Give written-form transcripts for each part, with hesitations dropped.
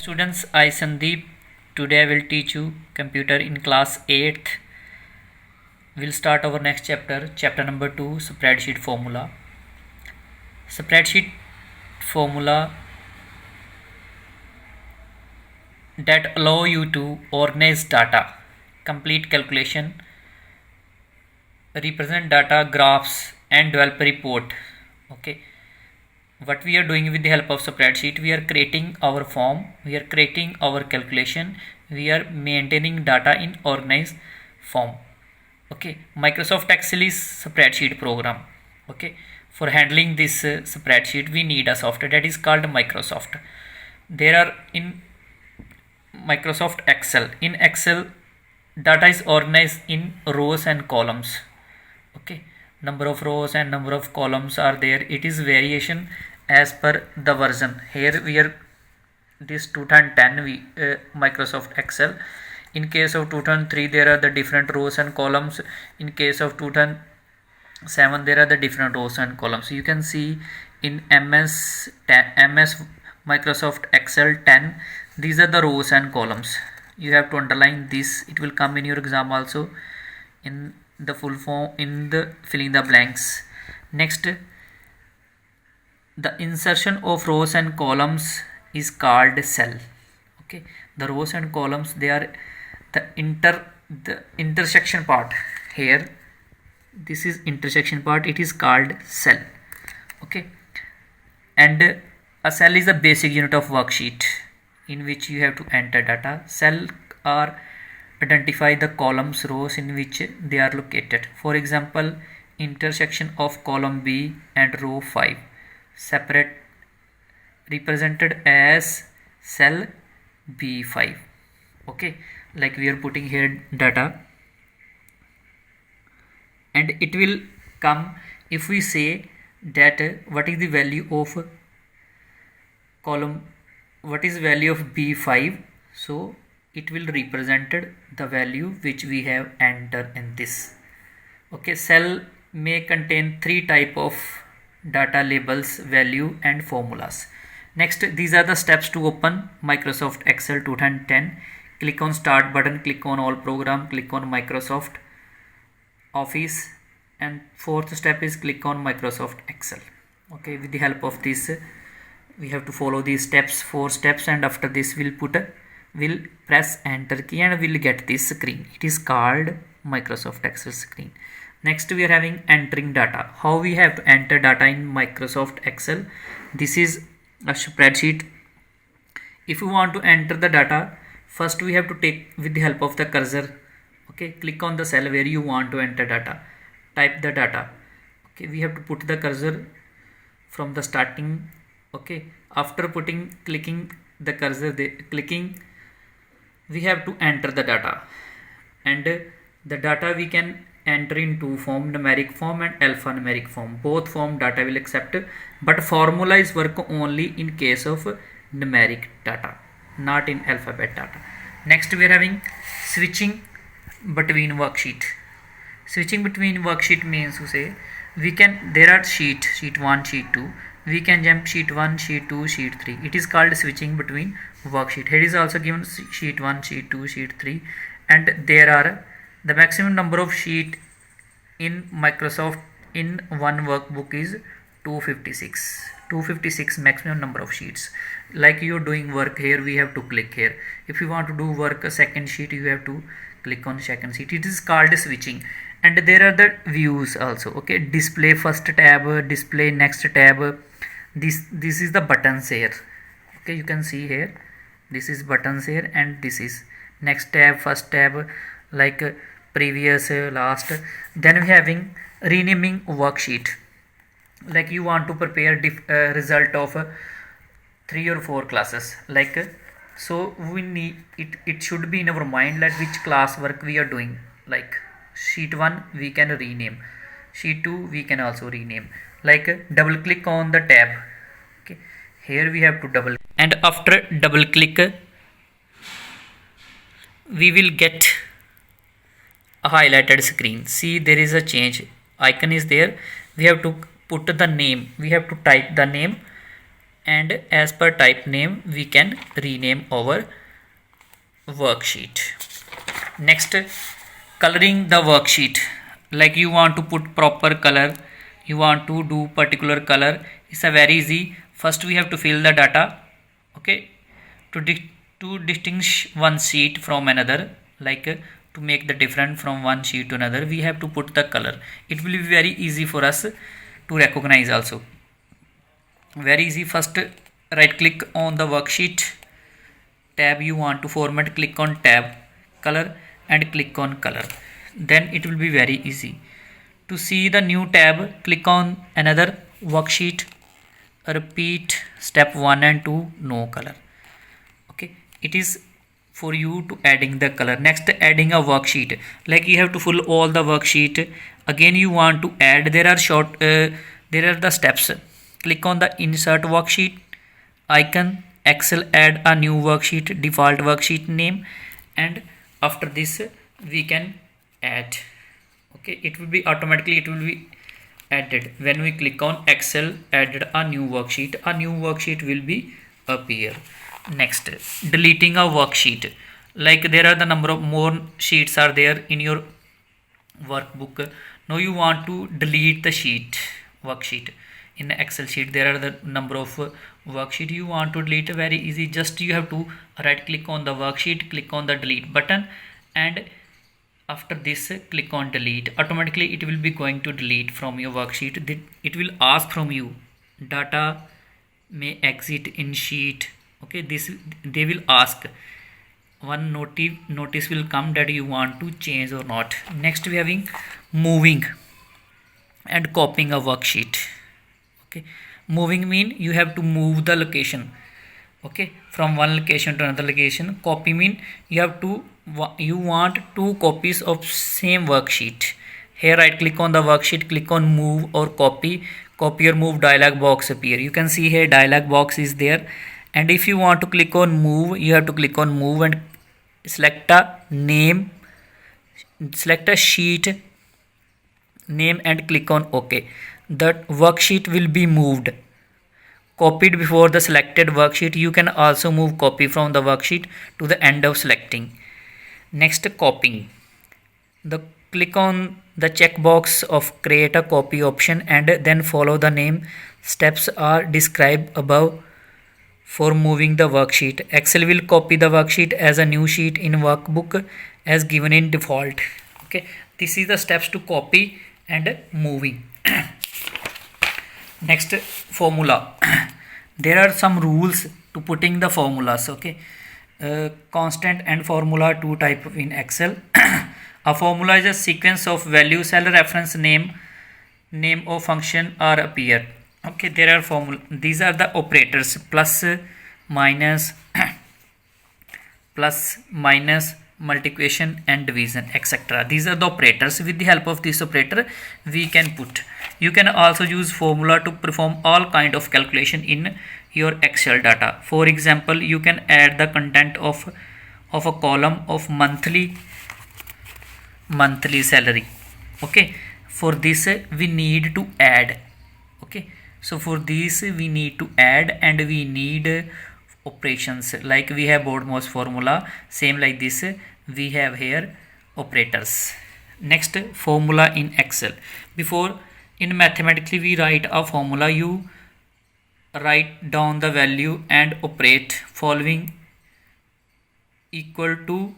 Students, I Sandeep. Today I will teach you computer in class 8th. We'll start our next chapter, chapter number 2, spreadsheet formula. Spreadsheet formula that allow you to organize data, complete calculation, represent data, graphs and develop a report. Okay. What we are doing with the help of spreadsheet, we are creating our form, we are creating our calculation, we are maintaining data in organized form. Okay, Microsoft Excel is spreadsheet program. Okay, for handling this spreadsheet we need a software that is called Microsoft. There are in Microsoft Excel, in Excel data is organized in rows and columns. Okay, number of rows and number of columns are there. It is variation as per the version. Here we are this 2010 Microsoft Excel. In case of 2003 there are the different rows and columns. In case of 2007 there are the different rows and columns. You can see in MS Microsoft Excel 10, these are the rows and columns. You have to underline this. It will come in your exam also in the full form, in the filling the blanks. Next, the insertion of rows and columns is called cell. Okay, the rows and columns, they are the intersection part. Here this is intersection part, it is called cell. Okay, and a cell is the basic unit of worksheet in which you have to enter data. Cell are identify the columns, rows in which they are located. For example, intersection of column B and row 5 separate represented as cell B5. Okay, like we are putting here data, and it will come if we say that what is the value of column, what is value of B5, so it will represented the value which we have entered in this. Okay, cell may contain three type of data: labels, value and formulas. Next, these are the steps to open Microsoft Excel 2010. Click on start button, click on all program, click on Microsoft Office, and fourth step is click on Microsoft Excel. Okay, with the help of this we have to follow these steps, 4 steps, and after this we'll press enter key and we'll get this screen. It is called Microsoft Excel screen. Next, we are having entering data. How we have to enter data in Microsoft Excel? This is a spreadsheet. If you want to enter the data, first we have to take with the help of the cursor. Okay, click on the cell where you want to enter data, type the data. Okay, we have to put the cursor from the starting. Okay, after clicking the cursor, we have to enter the data, and the data we can enter in two form, numeric form and alphanumeric form. Both form data will accept, but formula is work only in case of numeric data, not in alphabet data. Next, we are having switching between worksheet. Switching between worksheet means to say there are sheet 1, sheet 2, we can jump sheet 1, sheet 2, sheet 3. It is called switching between worksheet. Here is also given sheet 1, sheet 2, sheet 3, and there are the maximum number of sheet in Microsoft in one workbook is 256 maximum number of sheets. Like you are doing work, here we have to click here. If you want to do work a second sheet, you have to click on second sheet. It is called switching. And there are the views also. Okay, display first tab, display next tab. This is the buttons here. Okay, you can see here, this is buttons here, and this is next tab, first tab, like previous, last. Then we having renaming worksheet. Like you want to prepare result of 3 or 4 classes, like so we need it should be in our mind that which class work we are doing. Like sheet 1 we can rename, sheet 2 we can also rename. Like double click on the tab. Okay, here we have to double, and after double click we will get a highlighted screen. See, there is a change, icon is there. We have to put the name, we have to type the name and as per type name we can rename our worksheet. Next, coloring the worksheet. Like you want to put proper color, you want to do particular color, it's a very easy. First we have to fill the data, okay, to distinguish one sheet from another, like to make the difference from one sheet to another, we have to put the color. It will be very easy for us to recognize also. Very easy. First, right click on the worksheet tab you want to format, click on tab color and click on color. Then it will be very easy. To see the new tab, click on another worksheet, repeat step 1 and 2, no color. Okay, it is for you to adding the color. Next, adding a worksheet. Like you have to fill all the worksheet. Again you want to add, there are the steps. Click on the insert worksheet icon, Excel, add a new worksheet, default worksheet name, and after this we can add. Okay, it will be automatically, it will be added when we click on Excel added a new worksheet will be appear. Next, deleting a worksheet. Like there are the number of more sheets are there in your workbook. Now you want to delete the worksheet. In the Excel sheet there are the number of worksheet you want to delete. Very easy, just you have to right click on the worksheet, click on the delete button, and after this click on delete. Automatically it will be going to delete from your worksheet. It will ask from you, data may exit in sheet. Okay, this they will ask, one notice will come that you want to change or not. Next we having moving and copying a worksheet. Okay, moving mean you have to move the location, okay, from one location to another location. Copy mean you want 2 copies of same worksheet. Here right click on the worksheet, click on move or copy or move dialog box appear. You can see here dialog box is there, and if you want to click on move, you have to click on move and select a name, select a sheet name and click on OK. That worksheet will be moved, copied before the selected worksheet. You can also move copy from the worksheet to the end of selecting. Next, copying. Click on the checkbox of create a copy option and then follow the name. Steps are described above for moving the worksheet. Excel will copy the worksheet as a new sheet in workbook as given in default. Okay, this is the steps to copy and moving. Next, formula. There are some rules to putting the formulas. Okay, constant and formula, 2 type in Excel. A formula is a sequence of values, cell reference, name of function are appear. Okay, there are formula. These are the operators: plus, minus, multiplication and division, etc. These are the operators. With the help of this operator we can put. You can also use formula to perform all kind of calculation in your Excel data. For example, you can add the content of a column of monthly salary. Okay, for this we need to add. Okay, so for this we need to add and we need operations. Like we have BODMAS formula, same like this we have here operators. Next, formula in Excel. Before in mathematically we write a formula, you write down the value and operate following equal to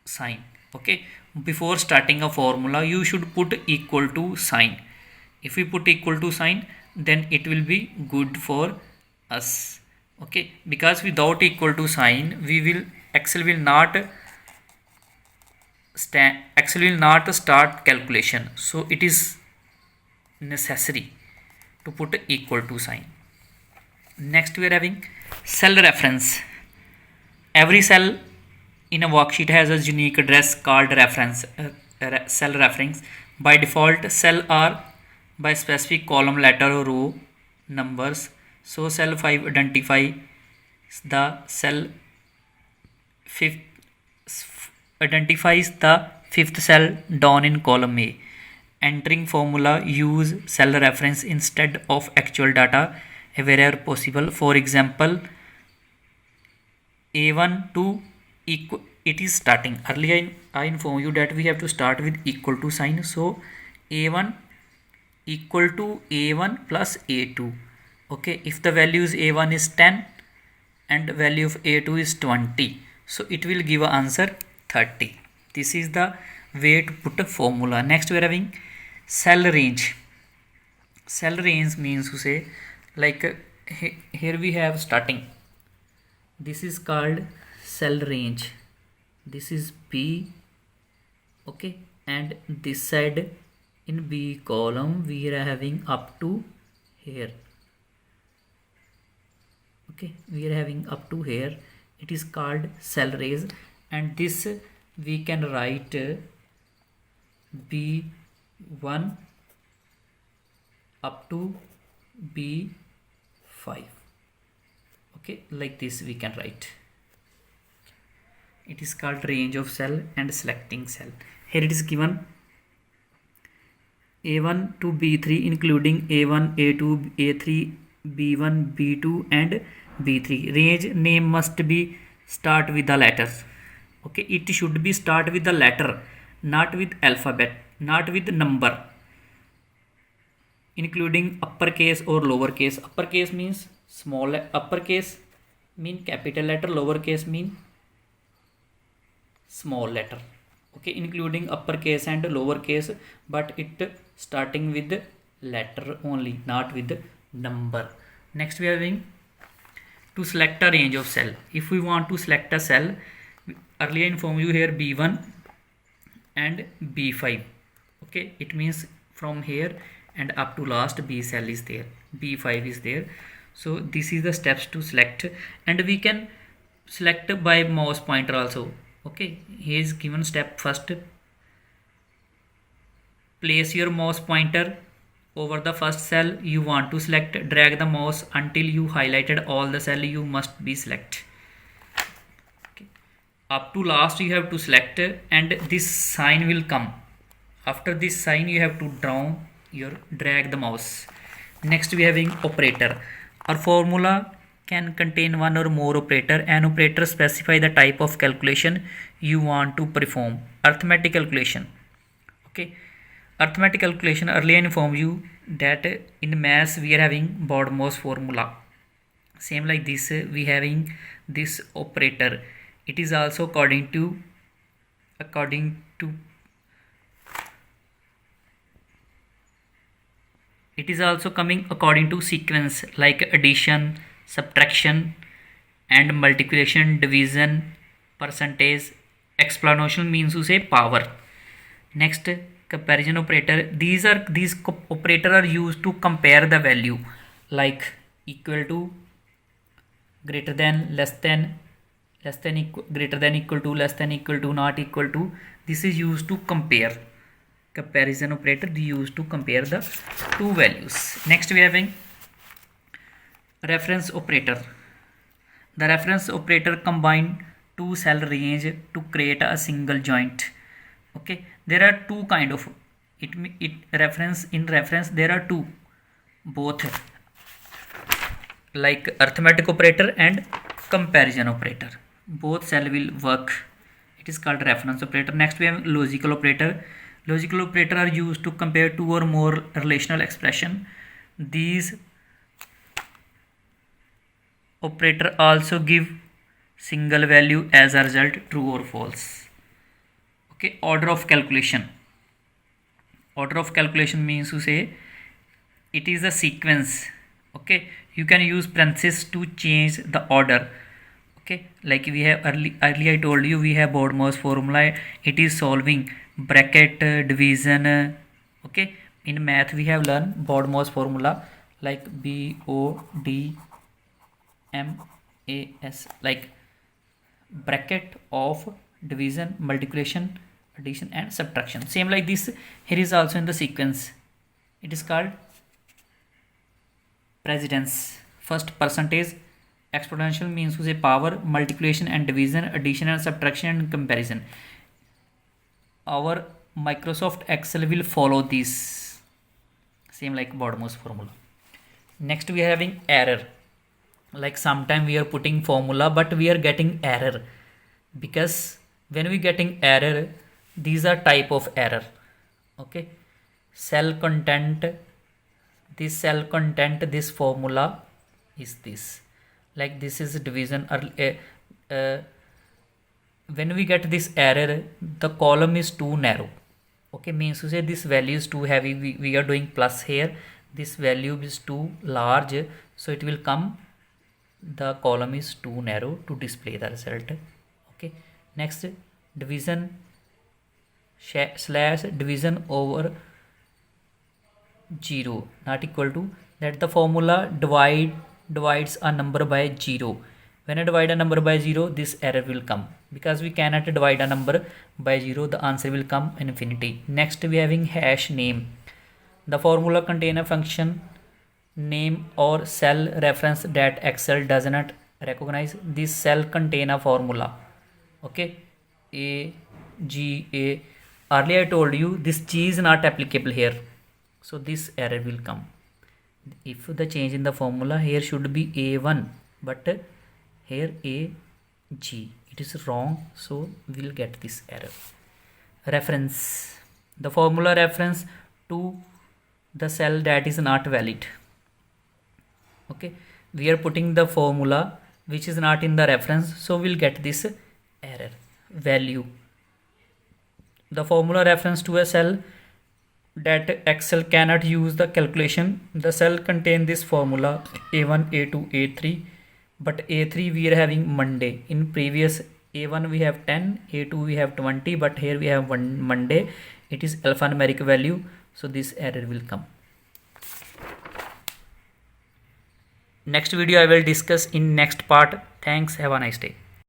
sign. Okay, before starting a formula you should put equal to sign. If we put equal to sign, then it will be good for us. Okay, because without equal to sign Excel will not start calculation. So it is necessary to put equal to sign. Next we are having cell reference. Every cell in a worksheet has a unique address called reference, cell reference. By default, cell are by specific column, letter or row numbers. So cell 5 identifies the fifth cell down in column A. Entering formula use cell reference instead of actual data. wherever possible. For example, a1 to equal, it is starting. Earlier I inform you that we have to start with equal to sign. So a1 equal to a1 plus a2. Okay, if the value is a1 is 10 and value of a2 is 20, so it will give an answer 30. This is the way to put a formula. Next we are having cell range. Cell range means to say, like here we have starting, this is called cell range, this is B, okay, and this side in B column we are having up to here, okay, we are having up to here, it is called cell range, and this we can write B1 up to B5, okay, like this we can write. It is called range of cell and selecting cell. Here it is given A1 to B3 including A1, A2, A3, B1, B2 and B3. Range name must be start with the letters. Okay, it should be start with the letter, not with alphabet, not with number, including uppercase or lowercase. Uppercase means small, uppercase mean capital letter, lowercase mean small letter. Okay, including uppercase and lowercase, but it starting with letter only, not with number. Next we are having to select a range of cell. If we want to select a cell, earlier inform you here B1 and B5. Okay, it means from here and up to last B cell is there, B5 is there. So this is the steps to select, and we can select by mouse pointer also. Okay, here is given step first, place your mouse pointer over the first cell you want to select, drag the mouse until you highlighted all the cell you must be select. Okay, up to last you have to select, and this sign will come. After this sign you have to drag the mouse. Next we are having operator. Our formula can contain one or more operator. An operator specify the type of calculation you want to perform. Arithmetic calculation. Okay, arithmetic calculation, earlier informed you that in maths we are having BODMAS formula. Same like this, we having this operator. It is also according to it is also coming according to sequence, like addition, subtraction and multiplication, division, percentage. Explanation means to say power. Next, comparison operator. These operator are used to compare the value, like equal to, greater than, less than equal, greater than equal to, less than equal to, not equal to. This is used to compare. Comparison operator used to compare the two values. Next we are having reference operator. The reference operator combine two cell range to create a single joint. Okay, there are two kind of reference there are two, both, like arithmetic operator and comparison operator. Both cell will work. It is called reference operator. Next we have logical operator. Logical operator are used to compare two or more relational expression. These operator also give single value as a result, true or false. Okay, order of calculation. Order of calculation means to say it is a sequence. Okay, you can use parenthesis to change the order. Okay, like we have earlier I told you we have BODMAS formula. It is solving bracket division. Okay, in math we have learned BODMAS formula, like BODMAS, like bracket of division, multiplication, addition and subtraction. Same like this, here is also in the sequence. It is called precedence. First percentage, exponential means to say power, multiplication and division, addition and subtraction and comparison. Our Microsoft Excel will follow this, same like BODMAS formula. Next we are having error. Like sometime we are putting formula but we are getting error, because when we getting error, these are type of error. Okay, cell content, this cell content, this formula is this, like this is division. When we get this error, the column is too narrow. Okay, means to say this value is too heavy. We are doing plus here, this value is too large, so it will come, the column is too narrow to display the result. Okay, next, division slash division over 0 not equal to, that the formula divides a number by 0. When I divide a number by 0, this error will come, because we cannot divide a number by 0, the answer will come infinity. Next we having hash name. The formula contain a function name or cell reference that Excel does not recognize. This cell contain a formula. Okay, A G A. Earlier I told you this G is not applicable here, so this error will come. If the change in the formula, here should be A1, but here A G, it is wrong, so we will get this error. Reference, the formula reference to the cell that is not valid. Okay, we are putting the formula which is not in the reference, so we'll get this error. Value, the formula reference to a cell that Excel cannot use the calculation. The cell contain this formula A1, A2, A3, but A3 we are having Monday. In previous A1 we have 10, A2 we have 20, but here we have one Monday. It is alphanumeric value, so this error will come. Next video I will discuss in next part. Thanks, have a nice day.